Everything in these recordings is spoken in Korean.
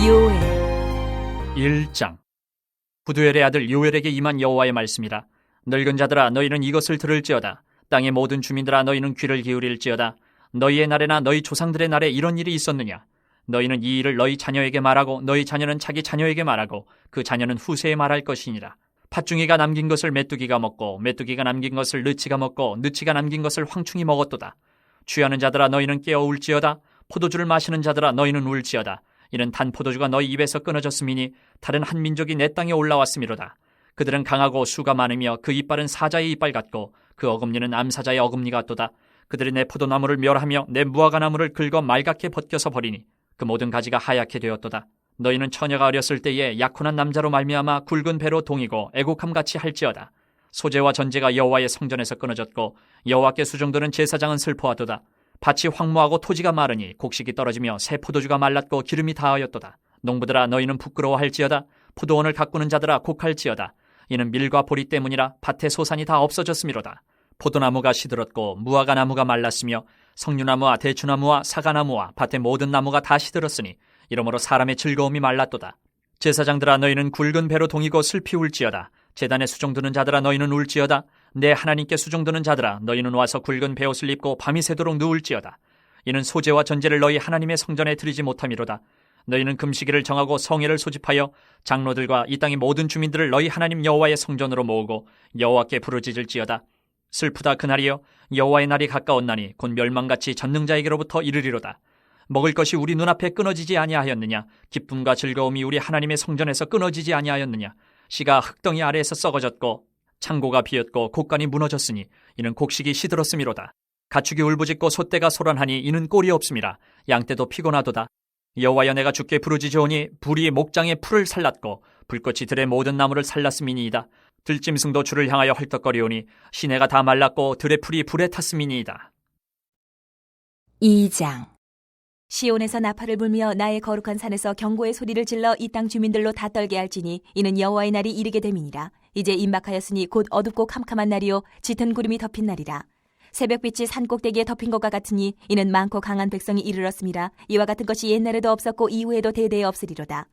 요엘 1장. 부두엘의 아들 요엘에게 임한 여호와의 말씀이라. 늙은 자들아 너희는 이것을 들을지어다. 땅의 모든 주민들아 너희는 귀를 기울일지어다. 너희의 날에나 너희 조상들의 날에 이런 일이 있었느냐? 너희는 이 일을 너희 자녀에게 말하고 너희 자녀는 자기 자녀에게 말하고 그 자녀는 후세에 말할 것이니라. 팥중이가 남긴 것을 메뚜기가 먹고 메뚜기가 남긴 것을 느치가 먹고 느치가 남긴 것을 황충이 먹었도다. 취하는 자들아 너희는 깨어 울지어다. 포도주를 마시는 자들아 너희는 울지어다. 이는 단 포도주가 너희 입에서 끊어졌음이니 다른 한 민족이 내 땅에 올라왔음이로다. 그들은 강하고 수가 많으며 그 이빨은 사자의 이빨 같고 그 어금니는 암사자의 어금니 같도다. 그들이 내 포도나무를 멸하며 내 무화과나무를 긁어 말갛게 벗겨서 버리니 그 모든 가지가 하얗게 되었도다. 너희는 처녀가 어렸을 때에 약혼한 남자로 말미암아 굵은 배로 동이고 애곡함같이 할지어다. 소재와 전제가 여호와의 성전에서 끊어졌고 여호와께 수종드는 제사장은 슬퍼하도다. 밭이 황무하고 토지가 마르니 곡식이 떨어지며 새 포도주가 말랐고 기름이 다하였도다. 농부들아 너희는 부끄러워할지어다. 포도원을 가꾸는 자들아 곡할지어다. 이는 밀과 보리 때문이라 밭의 소산이 다 없어졌음이로다. 포도나무가 시들었고 무화과나무가 말랐으며 석류나무와 대추나무와 사과나무와 밭의 모든 나무가 다 시들었으니 이러므로 사람의 즐거움이 말랐도다. 제사장들아 너희는 굵은 배로 동이고 슬피 울지어다. 제단에 수종드는 자들아 너희는 울지어다. 내 하나님께 수종드는 자들아 너희는 와서 굵은 베옷을 입고 밤이 새도록 누울지어다. 이는 소재와 전제를 너희 하나님의 성전에 드리지 못함이로다. 너희는 금식일을 정하고 성회를 소집하여 장로들과 이 땅의 모든 주민들을 너희 하나님 여호와의 성전으로 모으고 여호와께 부르짖을지어다. 슬프다 그날이여. 여호와의 날이 가까웠나니 곧 멸망같이 전능자에게로부터 이르리로다. 먹을 것이 우리 눈앞에 끊어지지 아니하였느냐? 기쁨과 즐거움이 우리 하나님의 성전에서 끊어지지 아니하였느냐? 씨가 흙덩이 아래에서 썩어졌고 창고가 비었고 곡간이 무너졌으니 이는 곡식이 시들었음이로다. 가축이 울부짖고 소떼가 소란하니 이는 꼴이 없음이라. 양떼도 피곤하도다. 여호와여 내가 주께 부르짖으오니 불이 목장의 풀을 살랐고 불꽃이 들의 모든 나무를 살랐음이니이다. 들짐승도 주를 향하여 헐떡거리오니 시내가 다 말랐고 들의 풀이 불에 탔음이니이다. 2장. 시온에서 나팔을 불며 나의 거룩한 산에서 경고의 소리를 질러 이 땅 주민들로 다 떨게 할지니 이는 여호와의 날이 이르게 됨이니라. 이제 임박하였으니 곧 어둡고 캄캄한 날이요 짙은 구름이 덮인 날이라. 새벽빛이 산꼭대기에 덮인 것과 같으니 이는 많고 강한 백성이 이르렀음이라. 이와 같은 것이 옛날에도 없었고 이후에도 대대에 없으리로다.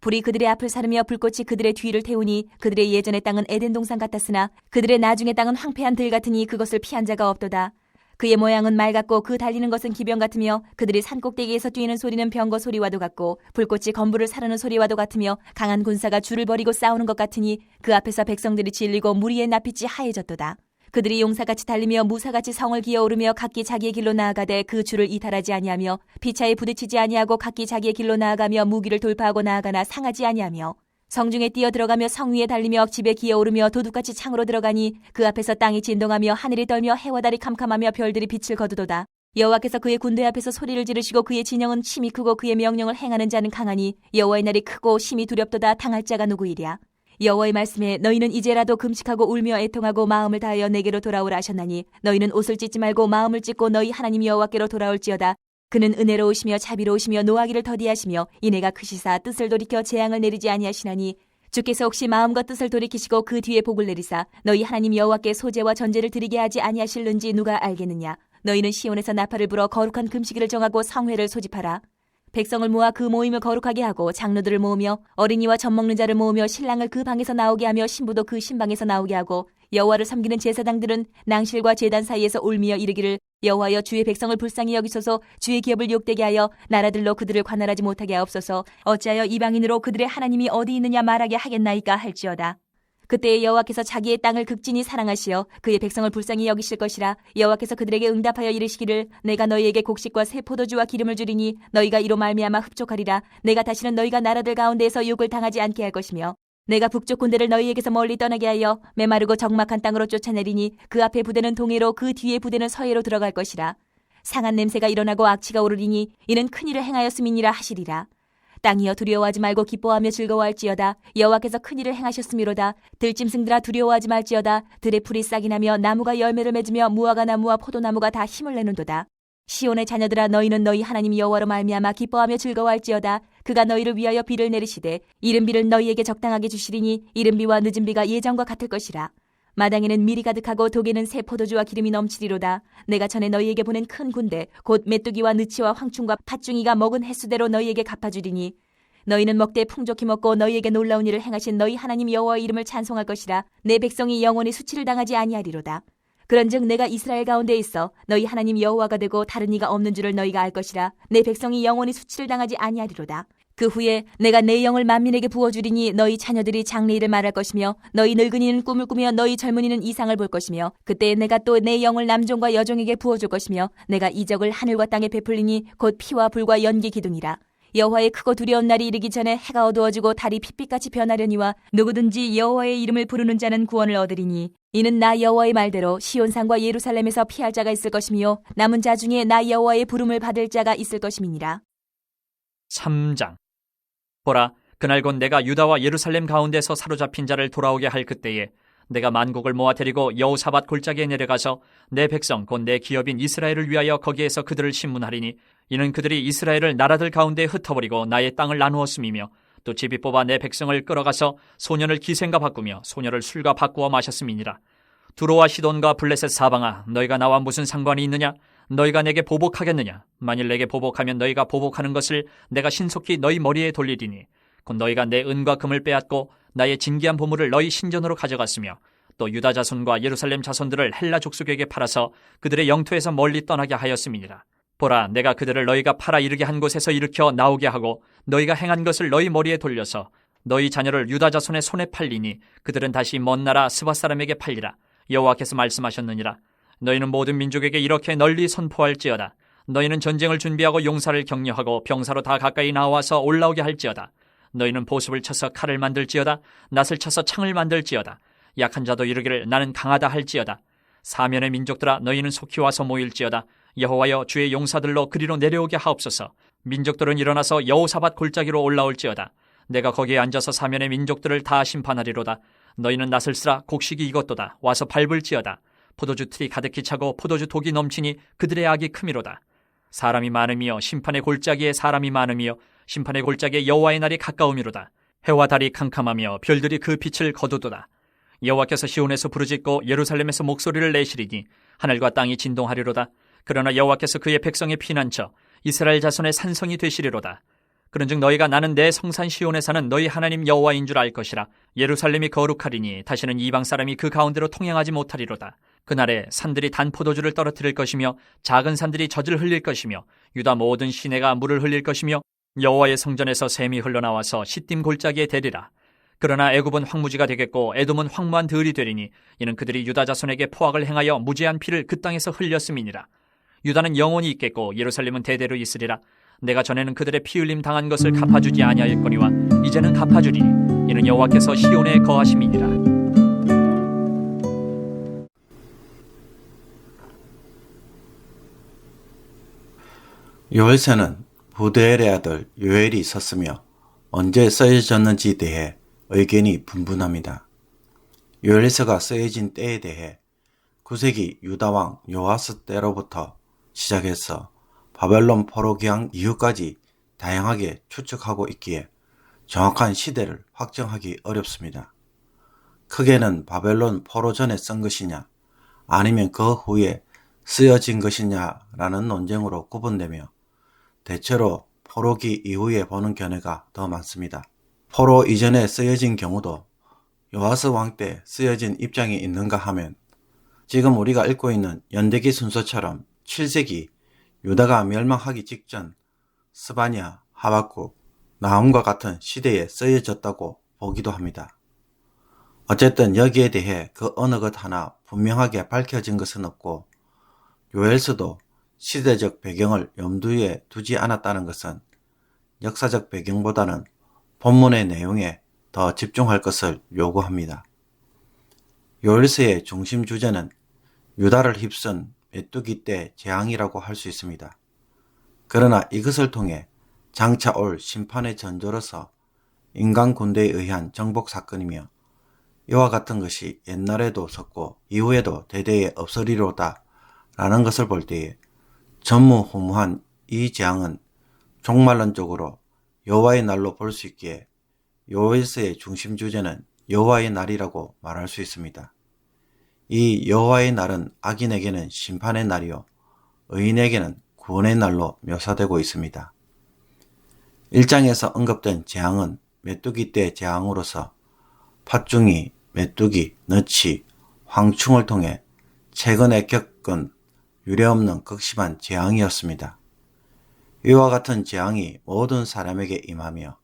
불이 그들의 앞을 사르며 불꽃이 그들의 뒤를 태우니 그들의 예전의 땅은 에덴 동산 같았으나 그들의 나중의 땅은 황폐한 들 같으니 그것을 피한 자가 없도다. 그의 모양은 말 같고 그 달리는 것은 기병 같으며 그들이 산꼭대기에서 뛰는 소리는 병거 소리와도 같고 불꽃이 건부를 사르는 소리와도 같으며 강한 군사가 줄을 버리고 싸우는 것 같으니 그 앞에서 백성들이 질리고 무리의 낯빛이 하얘졌도다. 그들이 용사같이 달리며 무사같이 성을 기어오르며 각기 자기의 길로 나아가되 그 줄을 이탈하지 아니하며 피차에 부딪히지 아니하고 각기 자기의 길로 나아가며 무기를 돌파하고 나아가나 상하지 아니하며 성중에 뛰어 들어가며 성 위에 달리며 집에 기어오르며 도둑같이 창으로 들어가니 그 앞에서 땅이 진동하며 하늘이 떨며 해와 달이 캄캄하며 별들이 빛을 거두도다. 여호와께서 그의 군대 앞에서 소리를 지르시고 그의 진영은 심히 크고 그의 명령을 행하는 자는 강하니 여호와의 날이 크고 심히 두렵도다. 당할 자가 누구이랴. 여호와의 말씀에 너희는 이제라도 금식하고 울며 애통하고 마음을 다하여 내게로 돌아오라 하셨나니 너희는 옷을 찢지 말고 마음을 찢고 너희 하나님 여호와께로 돌아올지어다. 그는 은혜로우시며 자비로우시며 노하기를 더디하시며 이내가 크시사 뜻을 돌이켜 재앙을 내리지 아니하시나니 주께서 혹시 마음과 뜻을 돌이키시고 그 뒤에 복을 내리사 너희 하나님 여호와께 소재와 전제를 드리게 하지 아니하실는지 누가 알겠느냐. 너희는 시온에서 나팔을 불어 거룩한 금식일을 정하고 성회를 소집하라. 백성을 모아 그 모임을 거룩하게 하고 장로들을 모으며 어린이와 젖 먹는 자를 모으며 신랑을 그 방에서 나오게 하며 신부도 그 신방에서 나오게 하고 여호와를 섬기는 제사장들은 낭실과 제단 사이에서 울미어 이르기를 여호와여 주의 백성을 불쌍히 여기소서. 주의 기업을 욕되게 하여 나라들로 그들을 관할하지 못하게 하옵소서. 어찌하여 이방인으로 그들의 하나님이 어디 있느냐 말하게 하겠나이까 할지어다. 그때에 여호와께서 자기의 땅을 극진히 사랑하시어 그의 백성을 불쌍히 여기실 것이라. 여호와께서 그들에게 응답하여 이르시기를 내가 너희에게 곡식과 새 포도주와 기름을 주리니 너희가 이로 말미암아 흡족하리라. 내가 다시는 너희가 나라들 가운데에서 욕을 당하지 않게 할 것이며 내가 북쪽 군대를 너희에게서 멀리 떠나게 하여 메마르고 적막한 땅으로 쫓아내리니 그 앞에 부대는 동해로 그 뒤에 부대는 서해로 들어갈 것이라. 상한 냄새가 일어나고 악취가 오르리니 이는 큰일을 행하였음이니라 하시리라. 땅이여 두려워하지 말고 기뻐하며 즐거워할지어다. 여호와께서 큰일을 행하셨음이로다. 들짐승들아 두려워하지 말지어다. 들의 풀이 싹이 나며 나무가 열매를 맺으며 무화과나무와 포도나무가 다 힘을 내는도다. 시온의 자녀들아 너희는 너희 하나님 여호와로 말미암아 기뻐하며 즐거워할지어다. 그가 너희를 위하여 비를 내리시되 이른 비를 너희에게 적당하게 주시리니 이른 비와 늦은 비가 예전과 같을 것이라. 마당에는 밀이 가득하고 독에는 새 포도주와 기름이 넘치리로다. 내가 전에 너희에게 보낸 큰 군대 곧 메뚜기와 느치와 황충과 팥중이가 먹은 횟수대로 너희에게 갚아주리니 너희는 먹되 풍족히 먹고 너희에게 놀라운 일을 행하신 너희 하나님 여호와의 이름을 찬송할 것이라. 내 백성이 영원히 수치를 당하지 아니하리로다. 그런즉 내가 이스라엘 가운데 있어 너희 하나님 여호와가 되고 다른 이가 없는 줄을 너희가 알 것이라. 내 백성이 영원히 수치를 당하지 아니하리로다. 그 후에 내가 내 영을 만민에게 부어주리니 너희 자녀들이 장래일을 말할 것이며 너희 늙은이는 꿈을 꾸며 너희 젊은이는 이상을 볼 것이며 그때 내가 또 내 영을 남종과 여종에게 부어줄 것이며 내가 이적을 하늘과 땅에 베풀리니 곧 피와 불과 연기 기둥이라. 여호와의 크고 두려운 날이 이르기 전에 해가 어두워지고 달이 핏빛같이 변하려니와 누구든지 여호와의 이름을 부르는 자는 구원을 얻으리니 이는 나 여호와의 말대로 시온산과 예루살렘에서 피할 자가 있을 것이며 남은 자 중에 나 여호와의 부름을 받을 자가 있을 것임이니라. 3장. 보라, 그날 곧 내가 유다와 예루살렘 가운데서 사로잡힌 자를 돌아오게 할 그때에 내가 만국을 모아 데리고 여호사밧 골짜기에 내려가서 내 백성 곧 내 기업인 이스라엘을 위하여 거기에서 그들을 신문하리니 이는 그들이 이스라엘을 나라들 가운데 흩어버리고 나의 땅을 나누었음이며 또 제비 뽑아 내 백성을 끌어가서 소년을 기생과 바꾸며 소녀를 술과 바꾸어 마셨음이니라. 두로와 시돈과 블레셋 사방아, 너희가 나와 무슨 상관이 있느냐? 너희가 내게 보복하겠느냐? 만일 내게 보복하면 너희가 보복하는 것을 내가 신속히 너희 머리에 돌리리니 곧 너희가 내 은과 금을 빼앗고 나의 진귀한 보물을 너희 신전으로 가져갔으며 또 유다 자손과 예루살렘 자손들을 헬라 족속에게 팔아서 그들의 영토에서 멀리 떠나게 하였음이니라. 보라, 내가 그들을 너희가 팔아 이르게 한 곳에서 일으켜 나오게 하고 너희가 행한 것을 너희 머리에 돌려서 너희 자녀를 유다 자손의 손에 팔리니 그들은 다시 먼 나라 스바 사람에게 팔리라. 여호와께서 말씀하셨느니라. 너희는 모든 민족에게 이렇게 널리 선포할지어다. 너희는 전쟁을 준비하고 용사를 격려하고 병사로 다 가까이 나와서 올라오게 할지어다. 너희는 보습을 쳐서 칼을 만들지어다. 낫을 쳐서 창을 만들지어다. 약한 자도 이르기를 나는 강하다 할지어다. 사면의 민족들아, 너희는 속히 와서 모일지어다. 여호와여, 주의 용사들로 그리로 내려오게 하옵소서. 민족들은 일어나서 여호사밧 골짜기로 올라올지어다. 내가 거기에 앉아서 사면의 민족들을 다 심판하리로다. 너희는 낫을 쓰라. 곡식이 익었도다. 와서 밟을지어다. 포도주 틀이 가득히 차고 포도주 독이 넘치니 그들의 악이 크미로다. 사람이 많으며 심판의 골짜기에 사람이 많으며 심판의 골짜기에 여호와의 날이 가까우미로다. 해와 달이 캄캄하며 별들이 그 빛을 거두도다. 여호와께서 시온에서 부르짖고 예루살렘에서 목소리를 내시리니 하늘과 땅이 진동하리로다. 그러나 여호와께서 그의 백성의 피난처 이스라엘 자손의 산성이 되시리로다. 그런즉 너희가 나는 내 성산 시온에 사는 너희 하나님 여호와인 줄 알 것이라. 예루살렘이 거룩하리니 다시는 이방 사람이 그 가운데로 통행하지 못하리로다. 그날에 산들이 단 포도주를 떨어뜨릴 것이며 작은 산들이 젖을 흘릴 것이며 유다 모든 시내가 물을 흘릴 것이며 여호와의 성전에서 샘이 흘러나와서 시딤 골짜기에 대리라. 그러나 애굽은 황무지가 되겠고 에돔은 황무한 들이 되리니 이는 그들이 유다 자손에게 포악을 행하여 무죄한 피를 그 땅에서 흘렸음이니라. 유다는 영원히 있겠고 예루살렘은 대대로 있으리라. 내가 전에는 그들의 피 흘림 당한 것을 갚아주지 아니하였거니와 이제는 갚아주리니 이는 여호와께서 시온에 거하심이니라. 요엘서는 부드엘의 아들 요엘이 썼으며 언제 쓰여졌는지에 대해 의견이 분분합니다. 요엘서가 쓰여진 때에 대해 9세기 유다왕 요아스 때로부터 시작해서 바벨론 포로 귀환 이후까지 다양하게 추측하고 있기에 정확한 시대를 확정하기 어렵습니다. 크게는 바벨론 포로 전에 쓴 것이냐 아니면 그 후에 쓰여진 것이냐라는 논쟁으로 구분되며 대체로 포로기 이후에 보는 견해가 더 많습니다. 포로 이전에 쓰여진 경우도 요아스 왕 때 쓰여진 입장이 있는가 하면 지금 우리가 읽고 있는 연대기 순서처럼 7세기 유다가 멸망하기 직전 스바냐, 하박국, 나훔과 같은 시대에 쓰여졌다고 보기도 합니다. 어쨌든 여기에 대해 그 어느 것 하나 분명하게 밝혀진 것은 없고 요엘서도 시대적 배경을 염두에 두지 않았다는 것은 역사적 배경보다는 본문의 내용에 더 집중할 것을 요구합니다. 요엘서의 중심 주제는 유다를 휩쓴 메뚜기 때 재앙이라고 할 수 있습니다. 그러나 이것을 통해 장차 올 심판의 전조로서 인간 군대에 의한 정복 사건이며 이와 같은 것이 옛날에도 없었고 이후에도 대대에 없으리로다 라는 것을 볼 때에 전무후무한 이 재앙은 종말론적으로 여호와의 날로 볼 수 있기에 요엘서의 중심 주제는 여호와의 날이라고 말할 수 있습니다. 이 여호와의 날은 악인에게는 심판의 날이요 의인에게는 구원의 날로 묘사되고 있습니다. 1장에서 언급된 재앙은 메뚜기 떼 재앙으로서 팥중이, 메뚜기, 너치, 황충을 통해 최근에 겪은 유례없는 극심한 재앙이었습니다. 이와 같은 재앙이 모든 사람에게 임하며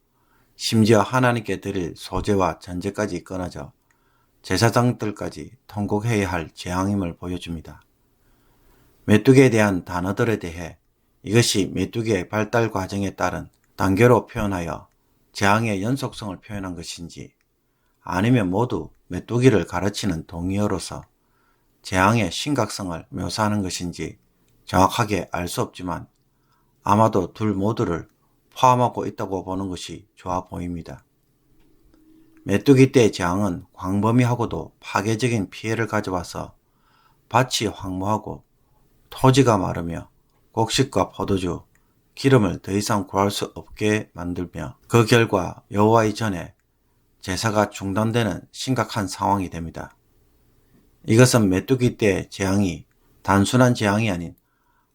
심지어 하나님께 드릴 소제와 전제까지 끊어져 제사장들까지 통곡해야 할 재앙임을 보여줍니다. 메뚜기에 대한 단어들에 대해 이것이 메뚜기의 발달 과정에 따른 단계로 표현하여 재앙의 연속성을 표현한 것인지 아니면 모두 메뚜기를 가르치는 동의어로서 재앙의 심각성을 묘사하는 것인지 정확하게 알 수 없지만 아마도 둘 모두를 포함하고 있다고 보는 것이 좋아 보입니다. 메뚜기 떼 재앙은 광범위하고도 파괴적인 피해를 가져와서 밭이 황무하고 토지가 마르며 곡식과 포도주, 기름을 더 이상 구할 수 없게 만들며 그 결과 여호와의 전에 제사가 중단되는 심각한 상황이 됩니다. 이것은 메뚜기 떼 재앙이 단순한 재앙이 아닌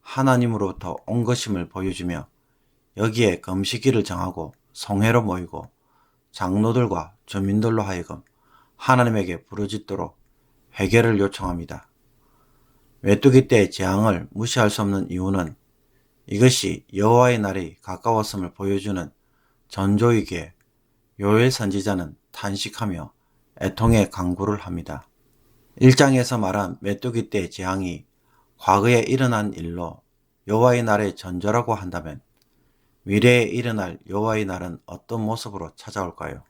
하나님으로부터 온 것임을 보여주며 여기에 금식일을 정하고 성회로 모이고 장로들과 주민들로 하여금 하나님에게 부르짖도록 회개를 요청합니다. 메뚜기 떼 재앙을 무시할 수 없는 이유는 이것이 여호와의 날이 가까웠음을 보여주는 전조이기에 요엘 선지자는 탄식하며 애통의 간구를 합니다. 1장에서 말한 메뚜기 떼 재앙이 과거에 일어난 일로 여호와의 날의 전조라고 한다면 미래에 일어날 여호와의 날은 어떤 모습으로 찾아올까요?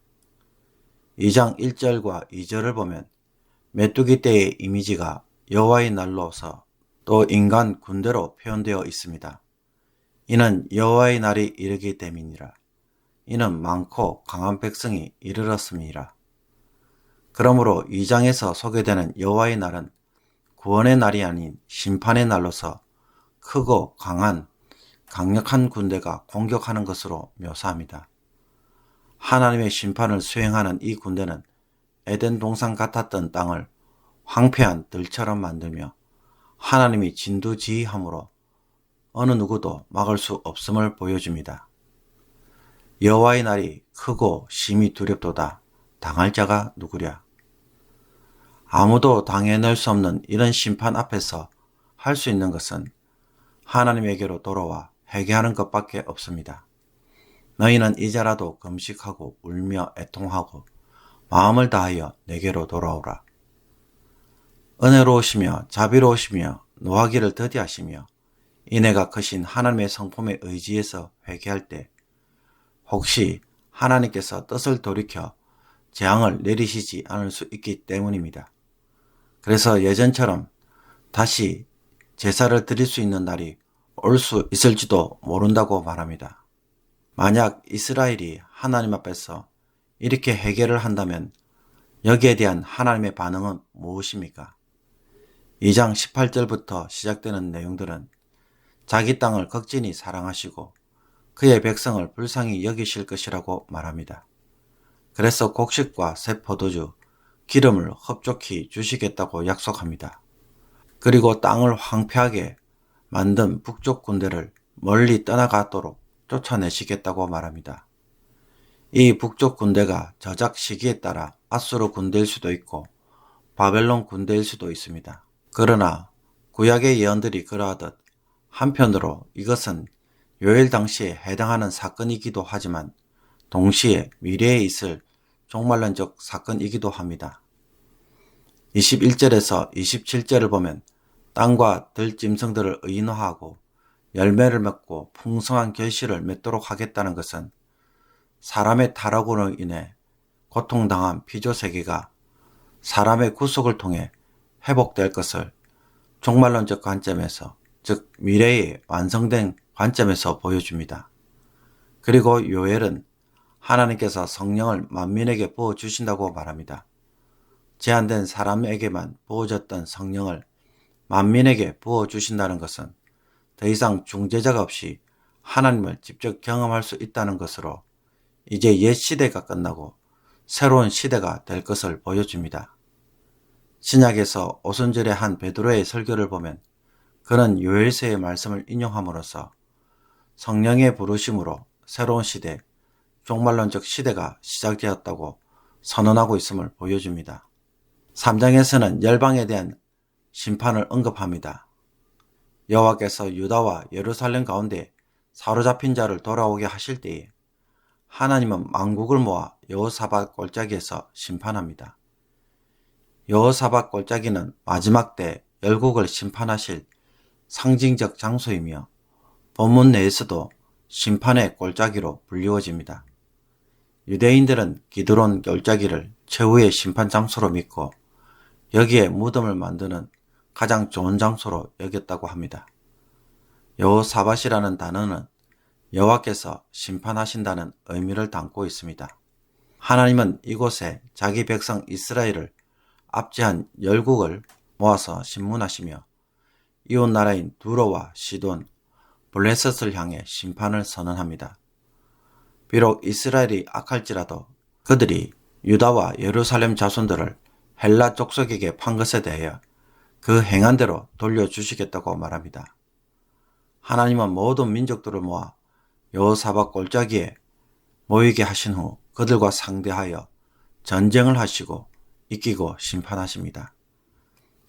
2장 1절과 2절을 보면 메뚜기 떼의 이미지가 여호와의 날로서 또 인간 군대로 표현되어 있습니다. 이는 여호와의 날이 이르기 때문이라. 이는 많고 강한 백성이 이르렀음이라. 그러므로 2장에서 소개되는 여호와의 날은 구원의 날이 아닌 심판의 날로서 크고 강력한 군대가 공격하는 것으로 묘사합니다. 하나님의 심판을 수행하는 이 군대는 에덴 동산 같았던 땅을 황폐한 들처럼 만들며 하나님이 진두지휘함으로 어느 누구도 막을 수 없음을 보여줍니다. 여호와의 날이 크고 심히 두렵도다. 당할 자가 누구랴. 아무도 당해낼 수 없는 이런 심판 앞에서 할 수 있는 것은 하나님에게로 돌아와 회개하는 것밖에 없습니다. 너희는 이제라도 금식하고 울며 애통하고 마음을 다하여 내게로 돌아오라. 은혜로우시며 자비로우시며 노하기를 더디하시며 인애가 크신 하나님의 성품에 의지해서 회개할 때 혹시 하나님께서 뜻을 돌이켜 재앙을 내리시지 않을 수 있기 때문입니다. 그래서 예전처럼 다시 제사를 드릴 수 있는 날이 올 수 있을지도 모른다고 말합니다. 만약 이스라엘이 하나님 앞에서 이렇게 회개를 한다면 여기에 대한 하나님의 반응은 무엇입니까? 2장 18절부터 시작되는 내용들은 자기 땅을 극진히 사랑하시고 그의 백성을 불쌍히 여기실 것이라고 말합니다. 그래서 곡식과 새 포도주, 기름을 흡족히 주시겠다고 약속합니다. 그리고 땅을 황폐하게 만든 북쪽 군대를 멀리 떠나가도록 쫓아내시겠다고 말합니다. 이 북쪽 군대가 저작 시기에 따라 아수르 군대일 수도 있고 바벨론 군대일 수도 있습니다. 그러나 구약의 예언들이 그러하듯 한편으로 이것은 요엘 당시에 해당하는 사건이기도 하지만 동시에 미래에 있을 종말론적 사건이기도 합니다. 21절에서 27절을 보면 땅과 들짐승들을 의인화하고 열매를 맺고 풍성한 결실을 맺도록 하겠다는 것은 사람의 타락으로 인해 고통당한 피조세계가 사람의 구속을 통해 회복될 것을 종말론적 관점에서, 즉 미래에 완성된 관점에서 보여줍니다. 그리고 요엘은 하나님께서 성령을 만민에게 부어주신다고 말합니다. 제한된 사람에게만 부어졌던 성령을 만민에게 부어주신다는 것은 더 이상 중재자가 없이 하나님을 직접 경험할 수 있다는 것으로 이제 옛 시대가 끝나고 새로운 시대가 될 것을 보여줍니다. 신약에서 오순절의 한 베드로의 설교를 보면 그는 요엘서의 말씀을 인용함으로써 성령의 부르심으로 새로운 시대, 종말론적 시대가 시작되었다고 선언하고 있음을 보여줍니다. 3장에서는 열방에 대한 심판을 언급합니다. 여호와께서 유다와 예루살렘 가운데 사로잡힌 자를 돌아오게 하실 때에 하나님은 만국을 모아 여호사밧 골짜기에서 심판합니다. 여호사밧 골짜기는 마지막 때 열국을 심판하실 상징적 장소이며 본문 내에서도 심판의 골짜기로 불리워집니다. 유대인들은 기드론 골짜기를 최후의 심판 장소로 믿고 여기에 무덤을 만드는 가장 좋은 장소로 여겼다고 합니다. 여호사밧이라는 단어는 여호와께서 심판하신다는 의미를 담고 있습니다. 하나님은 이곳에 자기 백성 이스라엘을 압제한 열국을 모아서 심문하시며 이웃 나라인 두로와 시돈, 블레셋을 향해 심판을 선언합니다. 비록 이스라엘이 악할지라도 그들이 유다와 예루살렘 자손들을 헬라 족속에게 판 것에 대하여 그 행한 대로 돌려주시겠다고 말합니다. 하나님은 모든 민족들을 모아 여호사밧 골짜기에 모이게 하신 후 그들과 상대하여 전쟁을 하시고 이기고 심판하십니다.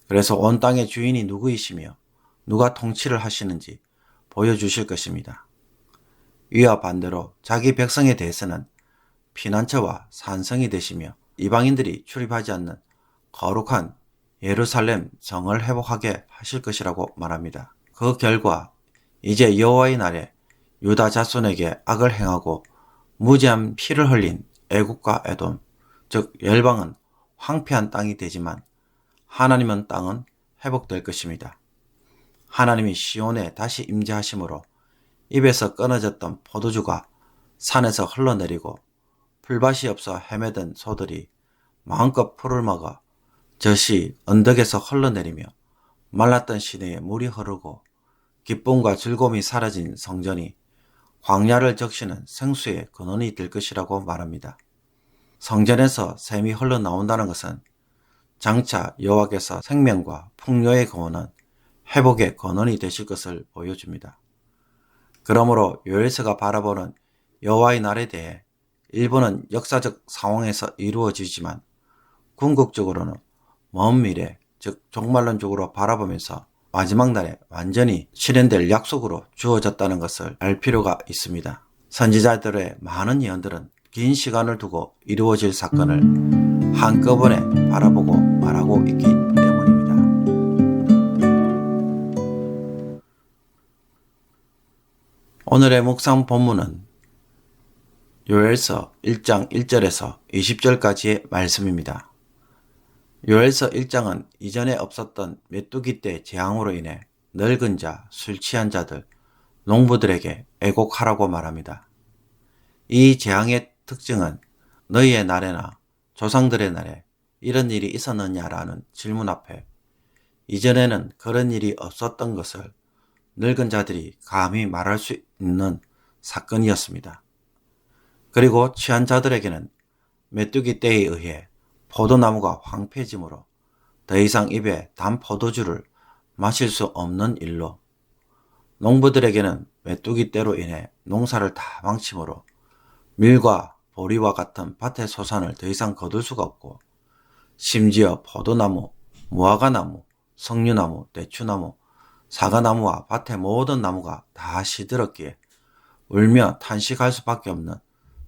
그래서 온 땅의 주인이 누구이시며 누가 통치를 하시는지 보여주실 것입니다. 이와 반대로 자기 백성에 대해서는 피난처와 산성이 되시며 이방인들이 출입하지 않는 거룩한 예루살렘 성을 회복하게 하실 것이라고 말합니다. 그 결과 이제 여호와의 날에 유다 자손에게 악을 행하고 무지한 피를 흘린 애국과 에돔, 즉 열방은 황폐한 땅이 되지만 하나님은 땅은 회복될 것입니다. 하나님이 시온에 다시 임재하심으로 입에서 끊어졌던 포도주가 산에서 흘러내리고 풀밭이 없어 헤매던 소들이 마음껏 풀을 먹어 젖이 언덕에서 흘러내리며 말랐던 시내에 물이 흐르고 기쁨과 즐거움이 사라진 성전이 광야를 적시는 생수의 근원이 될 것이라고 말합니다. 성전에서 샘이 흘러나온다는 것은 장차 여호와께서 생명과 풍요의 근원은 회복의 근원이 되실 것을 보여줍니다. 그러므로 요엘서가 바라보는 여호와의 날에 대해 일부는 역사적 상황에서 이루어지지만 궁극적으로는 먼 미래, 즉 종말론적으로 바라보면서 마지막 날에 완전히 실현될 약속으로 주어졌다는 것을 알 필요가 있습니다. 선지자들의 많은 예언들은 긴 시간을 두고 이루어질 사건을 한꺼번에 바라보고 말하고 있기 때문입니다. 오늘의 묵상 본문은 요엘서 1장 1절에서 20절까지의 말씀입니다. 요엘서 1장은 이전에 없었던 메뚜기 때 재앙으로 인해 늙은 자, 술 취한 자들, 농부들에게 애곡하라고 말합니다. 이 재앙의 특징은 너희의 날에나 조상들의 날에 이런 일이 있었느냐라는 질문 앞에 이전에는 그런 일이 없었던 것을 늙은 자들이 감히 말할 수 있는 사건이었습니다. 그리고 취한 자들에게는 메뚜기 때에 의해 포도나무가 황폐해지므로 더 이상 입에 단 포도주를 마실 수 없는 일로, 농부들에게는 메뚜기 때로 인해 농사를 다 망치므로 밀과 보리와 같은 밭의 소산을 더 이상 거둘 수가 없고, 심지어 포도나무, 무화과나무, 석류나무, 대추나무, 사과나무와 밭의 모든 나무가 다 시들었기에 울며 탄식할 수밖에 없는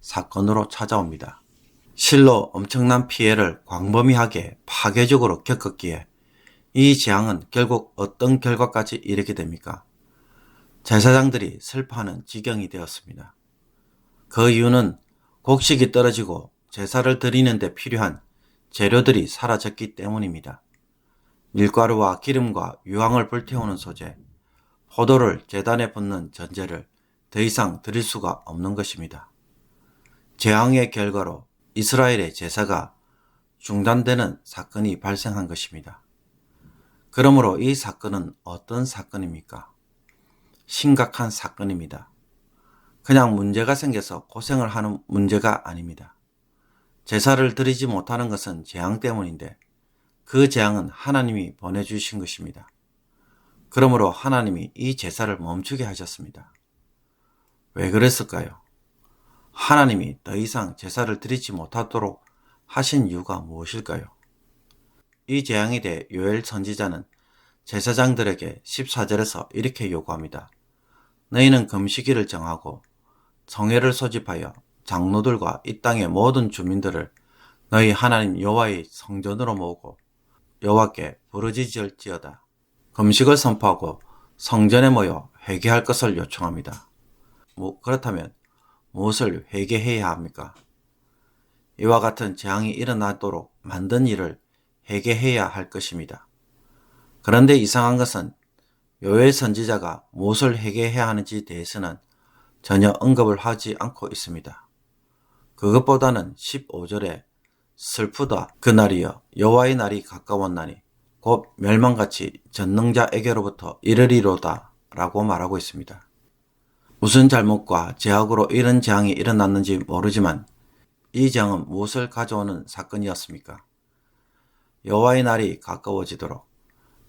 사건으로 찾아옵니다. 실로 엄청난 피해를 광범위하게 파괴적으로 겪었기에 이 재앙은 결국 어떤 결과까지 이르게 됩니까? 제사장들이 슬퍼하는 지경이 되었습니다. 그 이유는 곡식이 떨어지고 제사를 드리는 데 필요한 재료들이 사라졌기 때문입니다. 밀가루와 기름과 유황을 불태우는 소재, 포도를 제단에 붓는 전제를 더 이상 드릴 수가 없는 것입니다. 재앙의 결과로 이스라엘의 제사가 중단되는 사건이 발생한 것입니다. 그러므로 이 사건은 어떤 사건입니까? 심각한 사건입니다. 그냥 문제가 생겨서 고생을 하는 문제가 아닙니다. 제사를 드리지 못하는 것은 재앙 때문인데 그 재앙은 하나님이 보내주신 것입니다. 그러므로 하나님이 이 제사를 멈추게 하셨습니다. 왜 그랬을까요? 하나님이 더 이상 제사를 드리지 못하도록 하신 이유가 무엇일까요? 이 재앙에 대해 요엘 선지자는 제사장들에게 14절에서 이렇게 요구합니다. 너희는 금식일을 정하고 성회를 소집하여 장로들과 이 땅의 모든 주민들을 너희 하나님 여호와의 성전으로 모으고 여호와께 부르짖을지어다. 금식을 선포하고 성전에 모여 회개할 것을 요청합니다. 그렇다면 무엇을 회개해야 합니까? 이와 같은 재앙이 일어나도록 만든 일을 회개해야 할 것입니다. 그런데 이상한 것은 요엘 선지자가 무엇을 회개해야 하는지에 대해서는 전혀 언급을 하지 않고 있습니다. 그것보다는 15절에 슬프다 그날이여 여호와의 날이 가까웠나니 곧 멸망같이 전능자에게로부터 이르리로다 라고 말하고 있습니다. 무슨 잘못과 죄악으로 이런 재앙이 일어났는지 모르지만 이 재앙은 무엇을 가져오는 사건이었습니까? 여호와의 날이 가까워지도록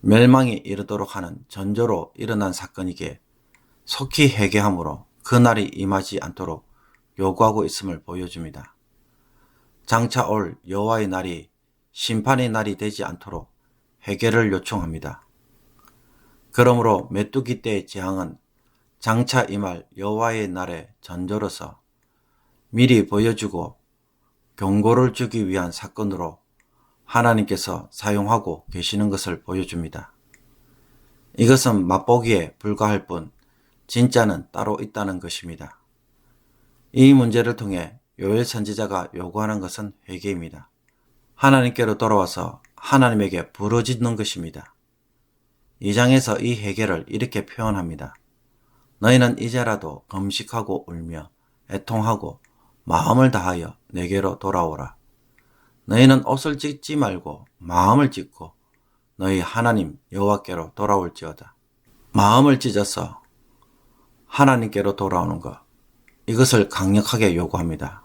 멸망이 이르도록 하는 전조로 일어난 사건이기에 속히 회개함으로 그 날이 임하지 않도록 요구하고 있음을 보여줍니다. 장차 올 여호와의 날이 심판의 날이 되지 않도록 회개를 요청합니다. 그러므로 메뚜기 때의 재앙은 장차 임할 여호와의 날의 전조로서 미리 보여주고 경고를 주기 위한 사건으로 하나님께서 사용하고 계시는 것을 보여줍니다. 이것은 맛보기에 불과할 뿐 진짜는 따로 있다는 것입니다. 이 문제를 통해 요엘 선지자가 요구하는 것은 회개입니다. 하나님께로 돌아와서 하나님에게 부르짖는 것입니다. 2장에서 이 회개를 이렇게 표현합니다. 너희는 이제라도 금식하고 울며 애통하고 마음을 다하여 내게로 돌아오라. 너희는 옷을 찢지 말고 마음을 찢고 너희 하나님 여호와께로 돌아올지어다. 마음을 찢어서 하나님께로 돌아오는 것, 이것을 강력하게 요구합니다.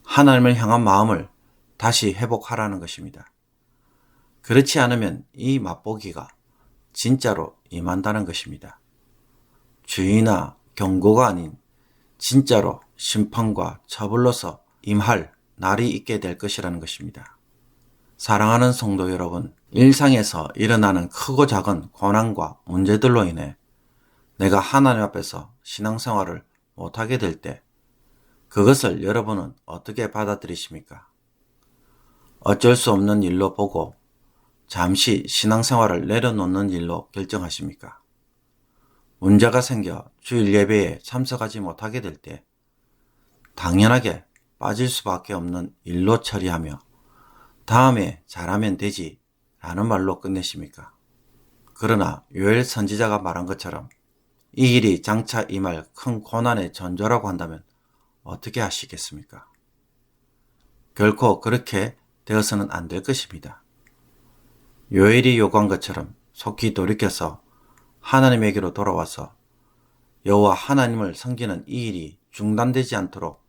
하나님을 향한 마음을 다시 회복하라는 것입니다. 그렇지 않으면 이 맛보기가 진짜로 임한다는 것입니다. 주의나 경고가 아닌 진짜로 심판과 처벌로서 임할 날이 있게 될 것이라는 것입니다. 사랑하는 성도 여러분, 일상에서 일어나는 크고 작은 고난과 문제들로 인해 내가 하나님 앞에서 신앙생활을 못하게 될 때 그것을 여러분은 어떻게 받아들이십니까? 어쩔 수 없는 일로 보고 잠시 신앙생활을 내려놓는 일로 결정하십니까? 문제가 생겨 주일 예배에 참석하지 못하게 될 때 당연하게 빠질 수밖에 없는 일로 처리하며 다음에 잘하면 되지 라는 말로 끝내십니까? 그러나 요엘 선지자가 말한 것처럼 이 일이 장차 임할 큰 고난의 전조라고 한다면 어떻게 하시겠습니까? 결코 그렇게 되어서는 안 될 것입니다. 요엘이 요구한 것처럼 속히 돌이켜서 하나님에게로 돌아와서 여호와 하나님을 섬기는 이 일이 중단되지 않도록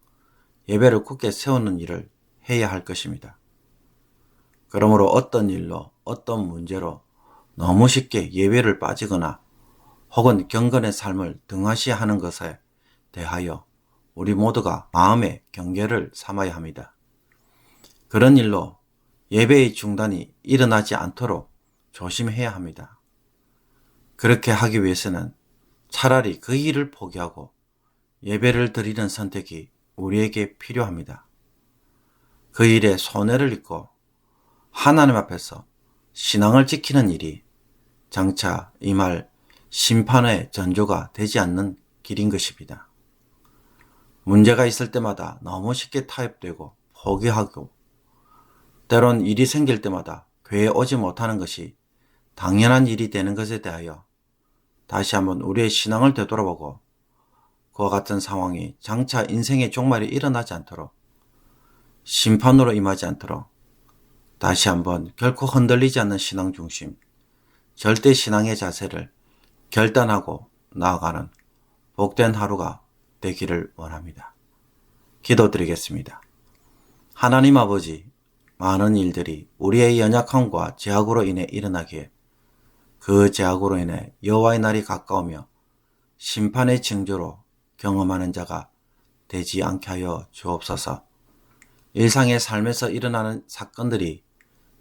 예배를 굳게 세우는 일을 해야 할 것입니다. 그러므로 어떤 일로 어떤 문제로 너무 쉽게 예배를 빠지거나 혹은 경건의 삶을 등하시하는 것에 대하여 우리 모두가 마음의 경계를 삼아야 합니다. 그런 일로 예배의 중단이 일어나지 않도록 조심해야 합니다. 그렇게 하기 위해서는 차라리 그 일을 포기하고 예배를 드리는 선택이 우리에게 필요합니다. 그 일에 손해를 입고 하나님 앞에서 신앙을 지키는 일이 장차 임할 심판의 전조가 되지 않는 길인 것입니다. 문제가 있을 때마다 너무 쉽게 타협되고 포기하고 때론 일이 생길 때마다 교회에 오지 못하는 것이 당연한 일이 되는 것에 대하여 다시 한번 우리의 신앙을 되돌아보고 그와 같은 상황이 장차 인생의 종말이 일어나지 않도록 심판으로 임하지 않도록 다시 한번 결코 흔들리지 않는 신앙 중심, 절대 신앙의 자세를 결단하고 나아가는 복된 하루가 되기를 원합니다. 기도드리겠습니다. 하나님 아버지, 많은 일들이 우리의 연약함과 죄악으로 인해 일어나기에 그 죄악으로 인해 여호와의 날이 가까우며 심판의 징조로 경험하는 자가 되지 않게 하여 주옵소서. 일상의 삶에서 일어나는 사건들이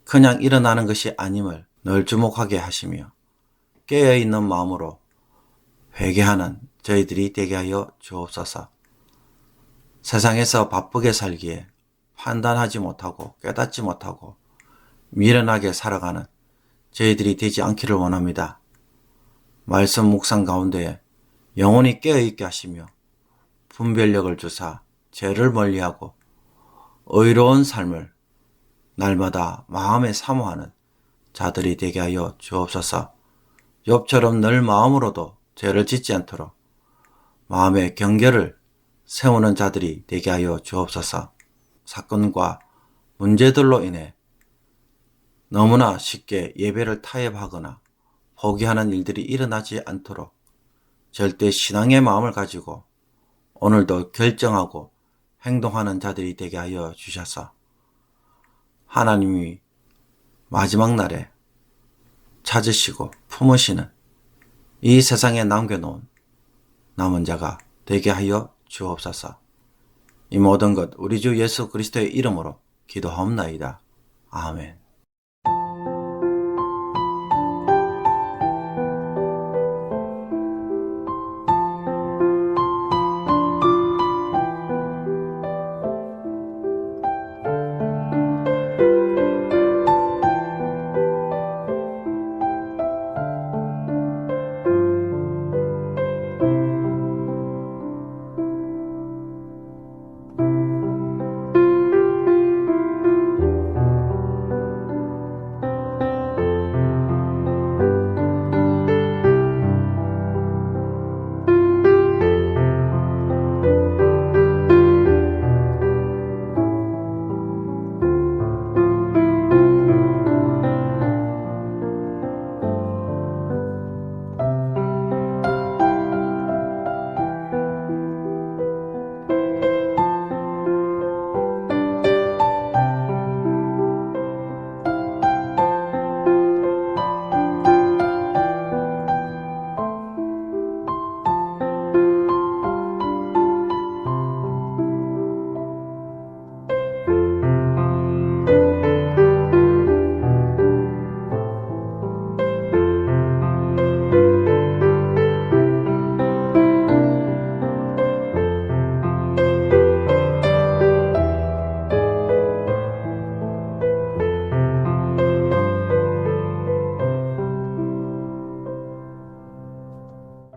그냥 일어나는 것이 아님을 늘 주목하게 하시며 깨어있는 마음으로 회개하는 저희들이 되게 하여 주옵소서. 세상에서 바쁘게 살기에 판단하지 못하고 깨닫지 못하고 미련하게 살아가는 저희들이 되지 않기를 원합니다. 말씀 묵상 가운데에 영혼이 깨어있게 하시며 분별력을 주사 죄를 멀리하고 의로운 삶을 날마다 마음에 사모하는 자들이 되게 하여 주옵소서. 욥처럼 늘 마음으로도 죄를 짓지 않도록 마음의 경계를 세우는 자들이 되게 하여 주옵소서. 사건과 문제들로 인해 너무나 쉽게 예배를 타협하거나 포기하는 일들이 일어나지 않도록 절대 신앙의 마음을 가지고 오늘도 결정하고 행동하는 자들이 되게 하여 주셔서 하나님이 마지막 날에 찾으시고 품으시는 이 세상에 남겨놓은 남은 자가 되게 하여 주옵소서. 이 모든 것 우리 주 예수 그리스도의 이름으로 기도하옵나이다. 아멘.